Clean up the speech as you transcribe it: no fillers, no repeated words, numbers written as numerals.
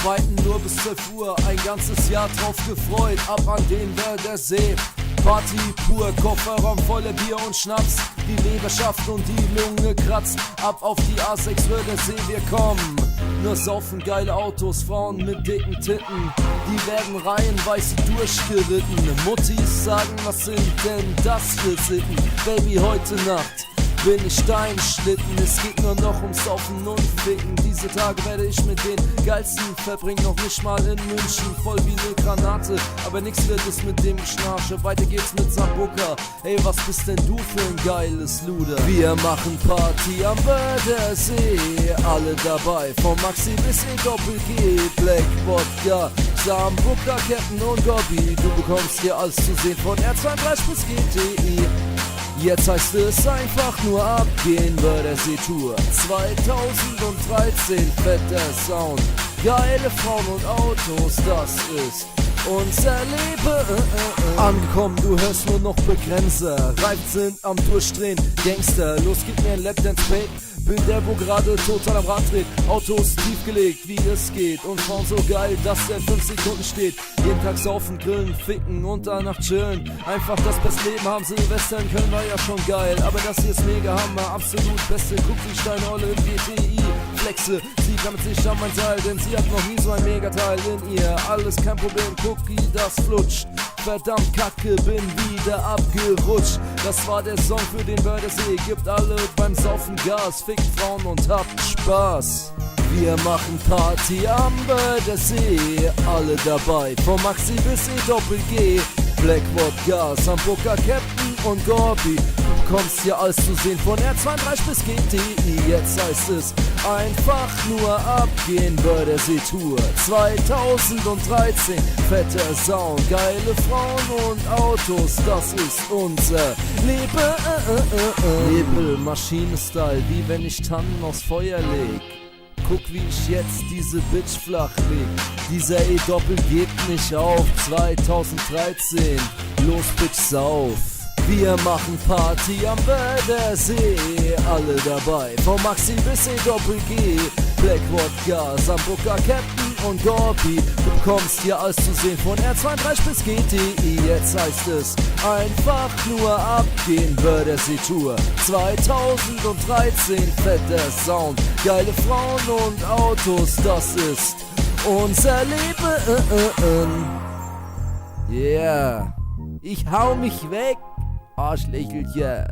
arbeiten nur bis 12 Uhr, ein ganzes Jahr drauf gefreut. Ab an den Wörthersee, Party pur, Kofferraum voller Bier und Schnaps. Die Leber schafft und die Lunge kratzt. Ab auf die A6 Wörthersee, wir kommen. Nur saufen geile Autos, Frauen mit dicken Titten. Die werden reihenweise durchgeritten. Muttis sagen, was sind denn das für Sitten? Baby, heute Nacht bin ich dein Schlitten. Es geht nur noch ums Saufen und Ficken. Diese Tage werde ich mit den Geilsten verbringen. Noch nicht mal in München, voll wie ne Granate. Aber nix wird es mit dem Geschnarche. Weiter geht's mit Sambuca. Ey, was bist denn du für ein geiles Luder? Wir machen Party am Wörthersee. Alle dabei, vom Maxi bis E-Doppel-G. Black Wodka, Sambuca, Captain und Gobby. Du bekommst hier alles zu sehen von R32 bis GTI. Jetzt heißt es einfach nur abgehen, Wörthersee Tour 2013, fetter Sound, geile Frauen und Autos, das ist unser Leben. Angekommen, du hörst nur noch Begrenzer, Reifen sind am Durchdrehen, Gangster, los gib mir ein Lapdance, Babe. Bin der, wo gerade total am Rad dreht. Autos tiefgelegt, wie es geht. Und Frauen so geil, dass der in 5 Sekunden steht. Jeden Tag saufen, grillen, ficken und danach chillen. Einfach das beste Leben haben. Silvester in Köln war ja schon geil. Aber das hier ist mega Hammer, absolut beste. Guck, wie ich deine Olle im GTI flexe. Sie kann mit sich an mein Seil, denn sie hat noch nie so ein Megateil in ihr. Alles kein Problem, Cookie, das flutscht. Verdammt kacke, bin wieder abgerutscht. Das war der Song für den Wörthersee. Gibt alle beim Saufen Gas, fickt Frauen und habt Spaß. Wir machen Party am Wörthersee. Alle dabei, vom Maxi bis E-Doppel-G. Black Wodka, Sambuca, Captain und Gorby. Du bekommst hier alles zu sehen von R32 bis GTI. Jetzt heißt es einfach nur abgehen, Wörthersee Tour 2013. Fetter Sound, geile Frauen und Autos, das ist unser Leben. Nebelmaschine-Style, wie wenn ich Tannen aus Feuer leg. Guck, wie ich jetzt diese Bitch flach leg. Dieser E-Doppel geht nicht auf. 2013, los Bitch, sauf. Wir machen Party am Wörthersee. Alle dabei, vom Maxi bis E-Doppel-G. Black Wodka, Sambuca, Captain und Gorby. Du bekommst hier alles zu sehen von R32 bis GTI. Jetzt heißt es einfach nur abgehen, Wörthersee Tour 2013. Fetter Sound, geile Frauen und Autos, das ist unser Leben. Yeah, ich hau mich weg, Arschlächelchen.